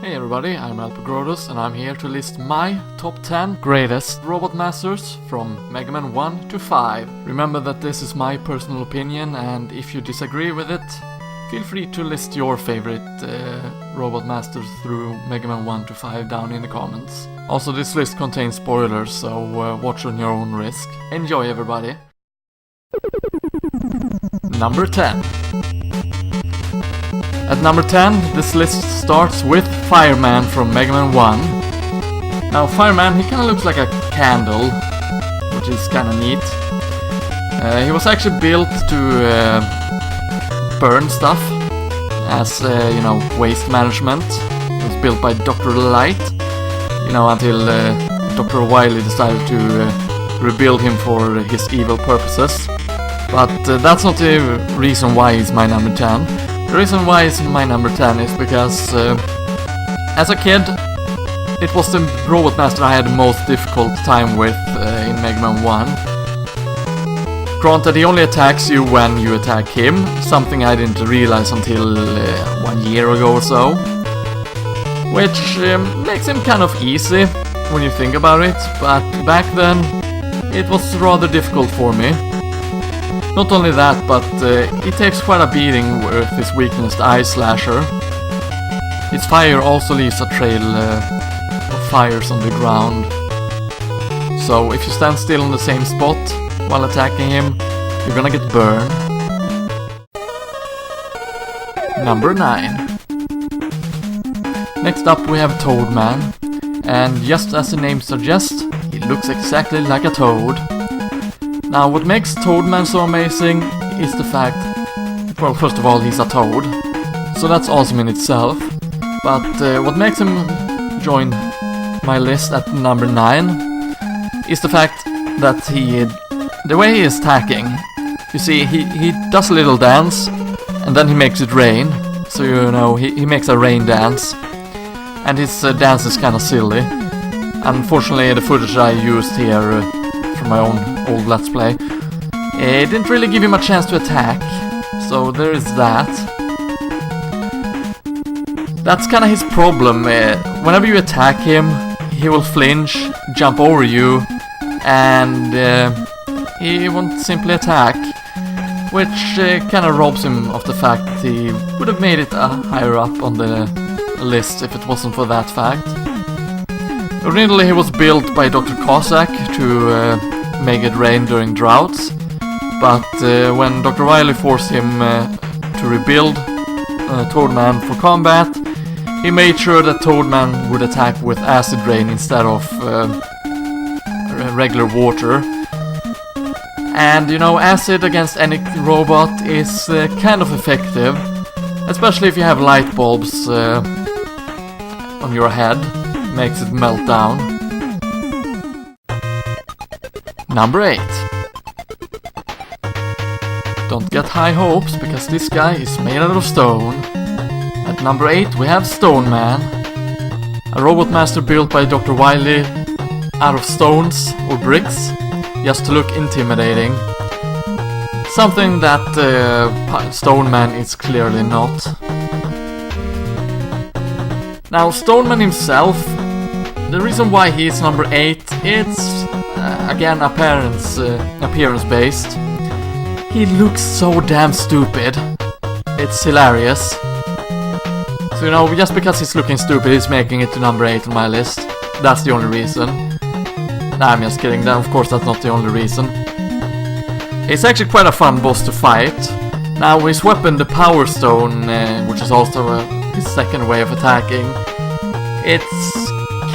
Hey everybody, I'm LPGrodus and I'm here to list my top 10 greatest robot masters from Megaman 1 to 5. Remember that this is my personal opinion, and if you disagree with it, feel free to list your favorite robot masters through Megaman 1 to 5 down in the comments. Also, this list contains spoilers, so watch on your own risk. Enjoy everybody! Number 10. At number 10, this list starts with Fireman from Megaman 1. Now, Fireman, he kinda looks like a candle, which is kinda neat. He was actually built to burn stuff as, waste management. It was built by Dr. Light, until Dr. Wily decided to rebuild him for his evil purposes. But that's not the reason why he's my number 10. The reason why it's my number 10 is because as a kid, it was the robot master I had the most difficult time with in Megaman 1. Granted, he only attacks you when you attack him, something I didn't realize until 1 year ago or so. Which makes him kind of easy when you think about it, but back then it was rather difficult for me. Not only that, but he takes quite a beating with his weakness, the Eye Slasher. His fire also leaves a trail of fires on the ground. So if you stand still on the same spot while attacking him, you're gonna get burned. Number 9. Next up we have Toadman, and just as the name suggests, he looks exactly like a toad. Now, what makes Toadman so amazing is the fact, well, first of all, he's a toad, so that's awesome in itself. But what makes him join my list at number 9 is the fact that the way he is attacking, you see, he does a little dance, and then he makes it rain. So, he makes a rain dance, and his dance is kind of silly. Unfortunately, the footage I used here from my own old Let's Play, it didn't really give him a chance to attack, so there is that. That's kinda his problem. Whenever you attack him, he will flinch, jump over you, and he won't simply attack, which kinda robs him of the fact that he would have made it higher up on the list if it wasn't for that fact. Originally he was built by Dr. Cossack to make it rain during droughts, but when Dr. Wily forced him to rebuild Toadman for combat, he made sure that Toadman would attack with acid rain instead of regular water. And acid against any robot is kind of effective, especially if you have light bulbs on your head. Makes it melt down. Number 8. Don't get high hopes, because this guy is made out of stone. At number 8 we have Stone Man, a robot master built by Dr. Wily out of stones or bricks, just to look intimidating. Something that Stone Man is clearly not. Now, Stone Man himself, the reason why he is number 8, it's again appearance based. He looks so damn stupid. It's hilarious. So just because he's looking stupid, he's making it to number 8 on my list. That's the only reason. Nah, I'm just kidding. Of course, that's not the only reason. It's actually quite a fun boss to fight. Now, his weapon, the Power Stone, which is also his second way of attacking, it's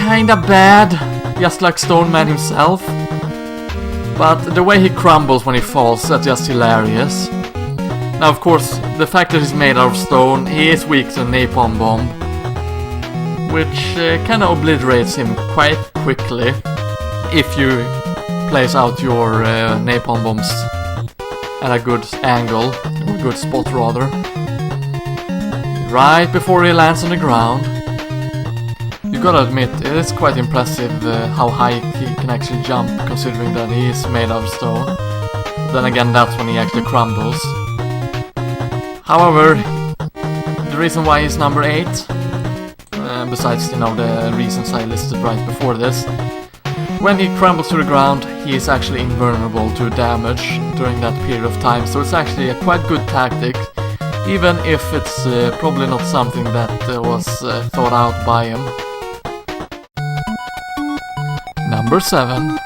kinda bad, just like Stone Man himself. But the way he crumbles when he falls, that's just hilarious. Now, of course, the fact that he's made out of stone, he is weak to a napalm bomb, which kinda obliterates him quite quickly if you place out your napalm bombs at a good angle, or a good spot rather, right before he lands on the ground. You gotta admit, it is quite impressive how high he can actually jump, considering that he is made out of stone. Then again, that's when he actually crumbles. However, the reason why he's number 8, besides, you know, the reasons I listed right before this. When he crumbles to the ground, he is actually invulnerable to damage during that period of time, so it's actually a quite good tactic, even if it's probably not something that was thought out by him. Number 7.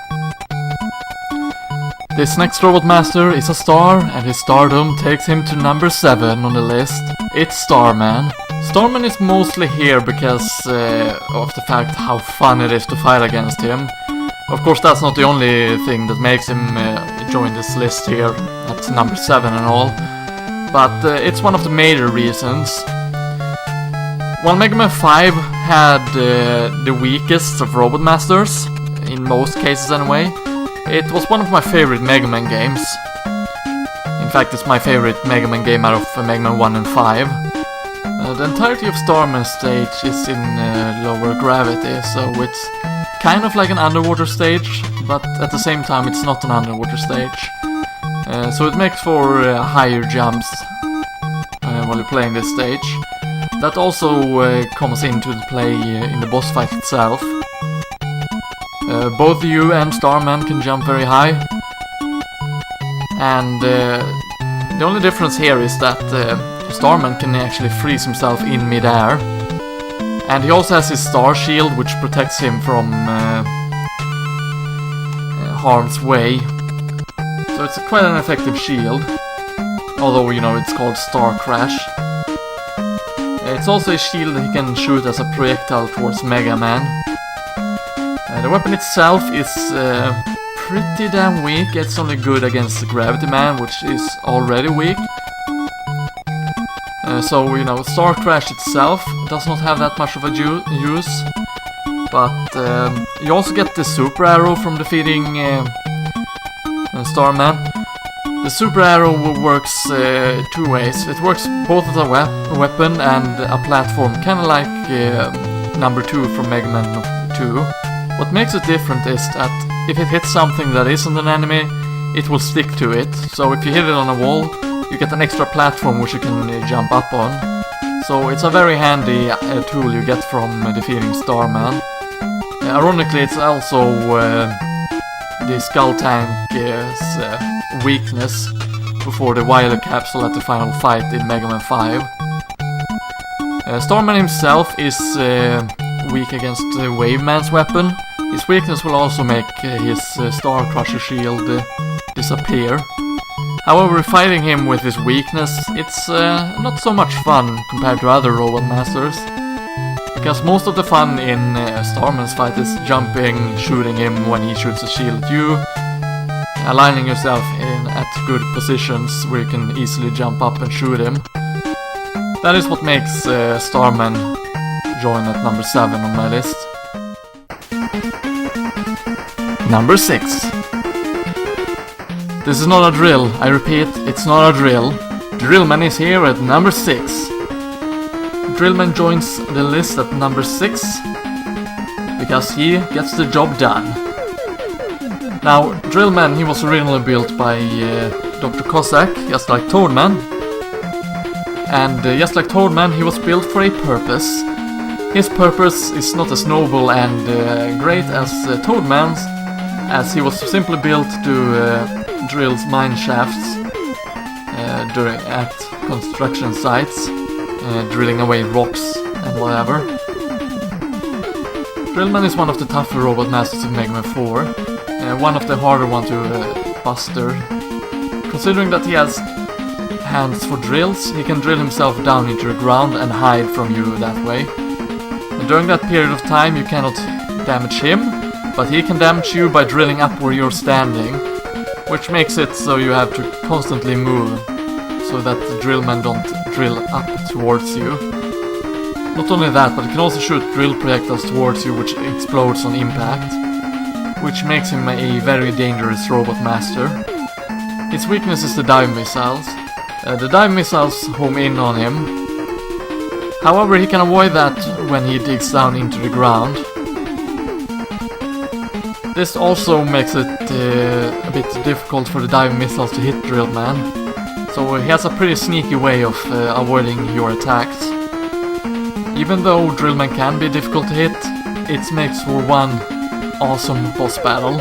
This next Robot Master is a star, and his stardom takes him to number 7 on the list. It's Starman. Starman is mostly here because of the fact how fun it is to fight against him. Of course, that's not the only thing that makes him join this list here at number 7 and all, but it's one of the major reasons. While Megaman 5 had the weakest of Robot Masters, in most cases anyway, it was one of my favorite Megaman games. In fact, it's my favorite Megaman game out of Megaman 1 and 5. The entirety of Starman's stage is in lower gravity, so it's kind of like an underwater stage, but at the same time it's not an underwater stage. So it makes for higher jumps while you're playing this stage. That also comes into play in the boss fight itself. Both you and Starman can jump very high, and the only difference here is that Starman can actually freeze himself in mid-air, and he also has his star shield, which protects him from harm's way. So it's quite an effective shield, although, you know, it's called Star Crash. It's also a shield that he can shoot as a projectile towards Megaman. The weapon itself is pretty damn weak. It's only good against the Gravity Man, which is already weak. So, you know, Star Crash itself does not have that much of a use. But you also get the Super Arrow from defeating Starman. The Super Arrow works two ways. It works both as a weapon and a platform, kind of like number 2 from Megaman 2. What makes it different is that if it hits something that isn't an enemy, it will stick to it. So if you hit it on a wall, you get an extra platform which you can jump up on. So it's a very handy tool you get from defeating Starman. Ironically, it's also the Skull Tank's weakness before the Wily Capsule at the final fight in Megaman 5. Starman himself is weak against Wave Man's weapon. His weakness will also make his Star Crusher shield disappear. However, fighting him with his weakness, it's not so much fun compared to other Robot Masters, because most of the fun in Starman's fight is jumping, shooting him when he shoots a shield at you, aligning yourself at good positions where you can easily jump up and shoot him. That is what makes Starman join at number 7 on my list. Number 6. This is not a drill, I repeat, it's not a drill. Drillman is here at number 6. Drillman joins the list at number 6 because he gets the job done. Now, Drillman, he was originally built by Dr. Cossack, just like Toadman. And just like Toadman, he was built for a purpose. His purpose is not as noble and great as Toadman's, as he was simply built to drill mine shafts at construction sites, drilling away rocks and whatever. Drillman is one of the tougher Robot Masters of Megaman 4, one of the harder ones to buster. Considering that he has hands for drills, he can drill himself down into the ground and hide from you that way. And during that period of time you cannot damage him, but he can damage you by drilling up where you're standing, which makes it so you have to constantly move so that the drillmen don't drill up towards you. Not only that, but he can also shoot drill projectiles towards you which explodes on impact, which makes him a very dangerous Robot Master. His weakness is the dive missiles. The dive missiles home in on him. However, he can avoid that when he digs down into the ground. This also makes it a bit difficult for the dive missiles to hit Drillman, so he has a pretty sneaky way of avoiding your attacks. Even though Drillman can be difficult to hit, it makes for one awesome boss battle.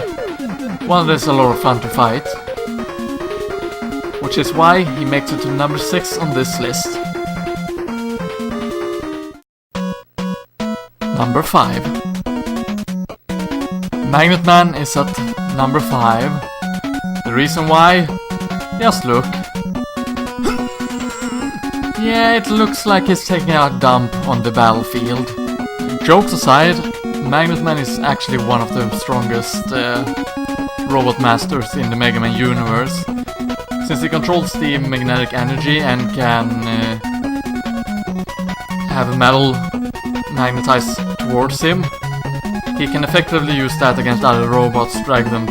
One that's a lot of fun to fight. Which is why he makes it to number 6 on this list. Number 5. Magnet Man is at number 5. The reason why? Just look. Yeah, it looks like he's taking a dump on the battlefield. Jokes aside, Magnet Man is actually one of the strongest robot masters in the Megaman universe. Since he controls the magnetic energy and can have metal magnetized towards him, he can effectively use that against other robots, drag them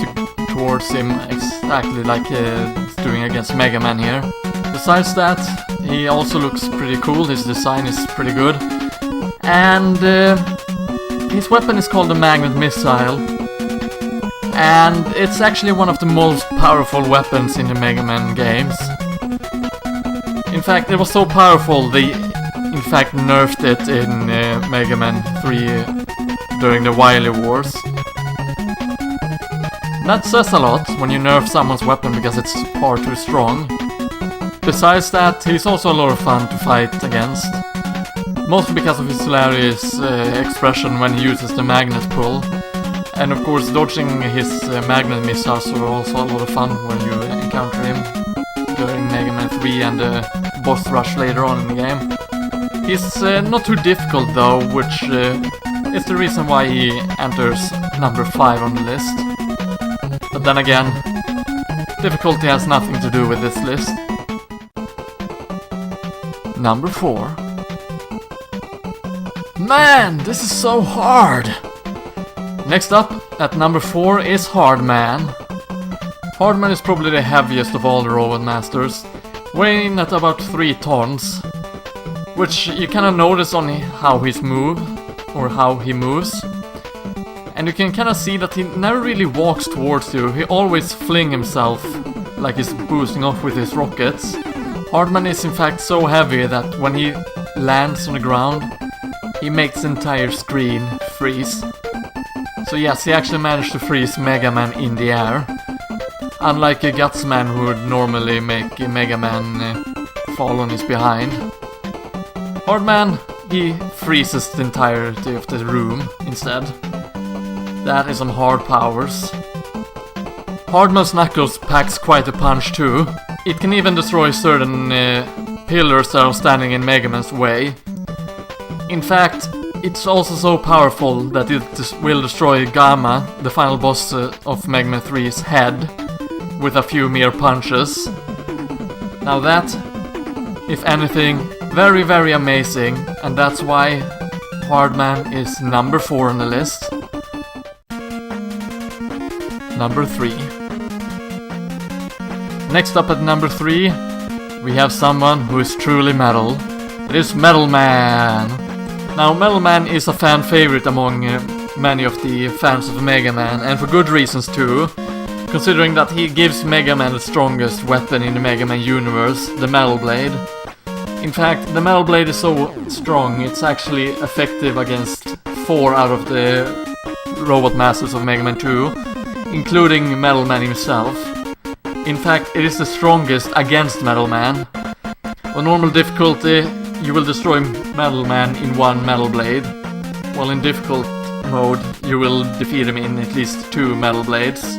towards him, exactly like he's doing against Megaman here. Besides that, he also looks pretty cool, his design is pretty good. And his weapon is called the Magnet Missile. And it's actually one of the most powerful weapons in the Mega Man games. In fact, it was so powerful they in fact nerfed it in Mega Man 3 during the Wily Wars. That says a lot when you nerf someone's weapon because it's far too strong. Besides that, he's also a lot of fun to fight against. Mostly because of his hilarious expression when he uses the magnet pull. And of course, dodging his magnet missiles are also a lot of fun when you encounter him during Mega Man 3 and the boss rush later on in the game. He's not too difficult though, which is the reason why he enters number 5 on the list. But then again, difficulty has nothing to do with this list. Number 4. Man, this is so hard! Next up, at number 4 is Hard Man. Hard Man is probably the heaviest of all the robot masters, weighing at about 3 tons, which you kinda notice on how he moves. And you can kinda see that he never really walks towards you, he always flings himself like he's boosting off with his rockets. Hard Man is in fact so heavy that when he lands on the ground, he makes the entire screen freeze. So yes, he actually managed to freeze Mega Man in the air. Unlike a Gutsman who would normally make Mega Man fall on his behind. Hard Man, he freezes the entirety of the room instead. That is some hard powers. Hard Man's Knuckles packs quite a punch too. It can even destroy certain pillars that are standing in Mega Man's way. In fact, it's also so powerful that it will destroy Gamma, the final boss of Mega Man 3's head, with a few mere punches. Now that, if anything, very very amazing, and that's why Hard Man is number 4 on the list. Number 3. Next up at number 3, we have someone who is truly metal. It is Metal Man. Now, Metal Man is a fan favorite among many of the fans of Mega Man, and for good reasons too, considering that he gives Mega Man the strongest weapon in the Mega Man universe, the Metal Blade. In fact, the Metal Blade is so strong, it's actually effective against 4 out of the robot masters of Mega Man 2, including Metal Man himself. In fact, it is the strongest against Metal Man. On normal difficulty, you will destroy Metal Man in 1 Metal Blade, while in difficult mode you will defeat him in at least 2 Metal Blades.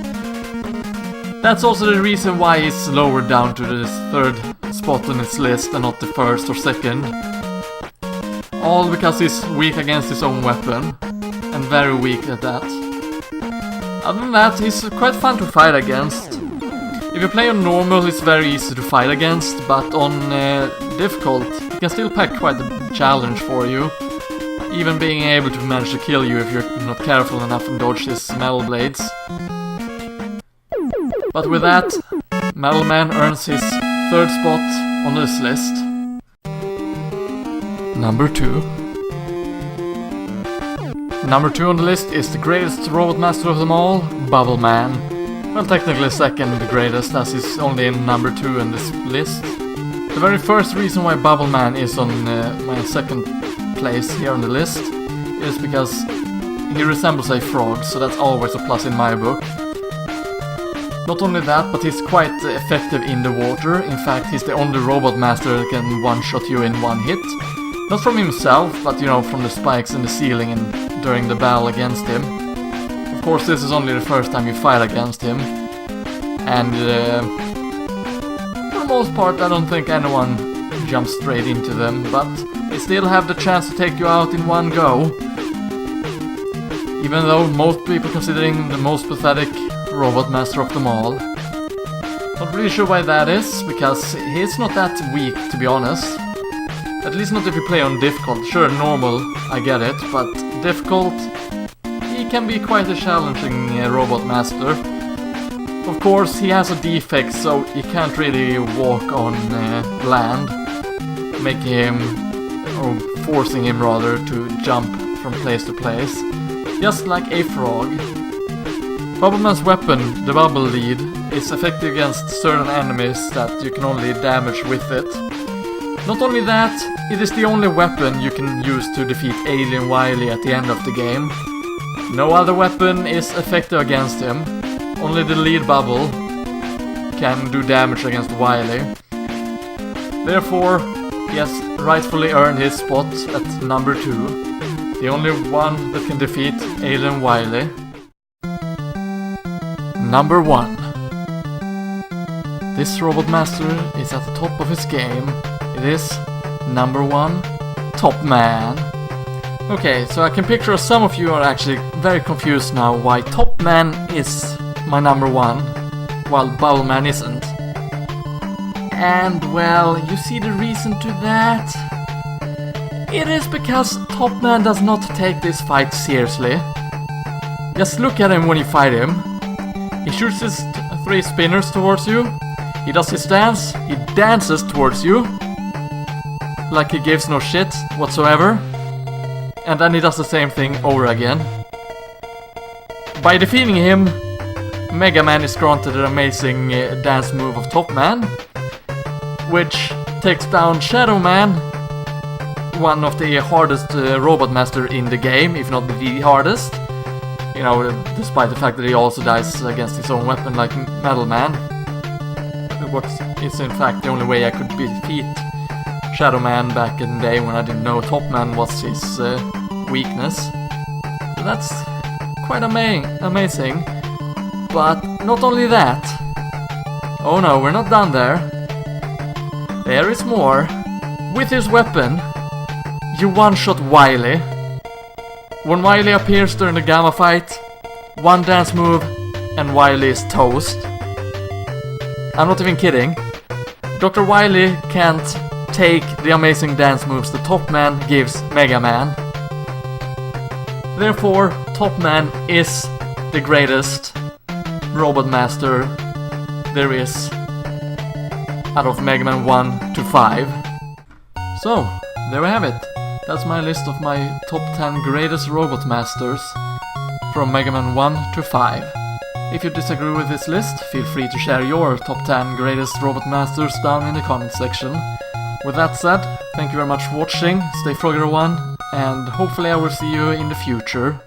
That's also the reason why he's lowered down to the 3rd spot on its list and not the 1st or 2nd. All because he's weak against his own weapon, and very weak at that. Other than that, he's quite fun to fight against. If you play on normal, it's very easy to fight against, but on difficult, it can still pack quite a challenge for you. Even being able to manage to kill you if you're not careful enough and dodge his Metal Blades. But with that, Metal Man earns his 3rd spot on this list. Number 2. Number 2 on the list is the greatest robot master of them all, Bubble Man. Well, technically 2nd the greatest, as he's only in number 2 in this list. The very first reason why Bubble Man is on my 2nd place here on the list is because he resembles a frog, so that's always a plus in my book. Not only that, but he's quite effective in the water. In fact, he's the only robot master that can one-shot you in one hit. Not from himself, but you know, from the spikes in the ceiling and during the battle against him. Of course, this is only the first time you fight against him. And for the most part, I don't think anyone jumps straight into them, but they still have the chance to take you out in one go. Even though most people consider him the most pathetic robot master of them all. Not really sure why that is, because he's not that weak, to be honest. At least not if you play on difficult. Sure, normal, I get it, but difficult, he can be quite a challenging robot master. Of course, he has a defect, so you can't really walk on land, making him, or forcing him rather, to jump from place to place, just like a frog. Bubbleman's weapon, the Bubble Lead, is effective against certain enemies that you can only damage with it. Not only that, it is the only weapon you can use to defeat Alien Wily at the end of the game. No other weapon is effective against him. Only the lead bubble can do damage against Wily. Therefore, he has rightfully earned his spot at number 2. The only one that can defeat Alien Wily. Number 1. This robot master is at the top of his game. It is number 1, Top Man. Okay, so I can picture some of you are actually very confused now why Top Man is my number 1, while Bubble Man isn't. And well, you see the reason to that? It is because Top Man does not take this fight seriously. Just look at him when you fight him. He shoots his 3 spinners towards you. He does his dance. He dances towards you. Like he gives no shit whatsoever. And then he does the same thing over again. By defeating him, Megaman is granted an amazing dance move of Top Man, which takes down Shadow Man, one of the hardest robot master in the game, if not the hardest. You know, despite the fact that he also dies against his own weapon like Metal Man. What is in fact the only way I could defeat Shadow Man back in the day when I didn't know Top Man was his weakness. So that's quite amazing. But not only that. Oh no, we're not done there. There is more. With his weapon, you one-shot Wily. When Wily appears during the Gamma fight, one dance move and Wily is toast. I'm not even kidding. Dr. Wily can't take the amazing dance moves the Top Man gives Mega Man. Therefore, Top Man is the greatest robot master there is out of Mega Man 1 to 5. So, there we have it. That's my list of my top 10 greatest robot masters from Mega Man 1 to 5. If you disagree with this list, feel free to share your top 10 greatest robot masters down in the comment section. With that said, thank you very much for watching, stay froggy everyone, and hopefully I will see you in the future.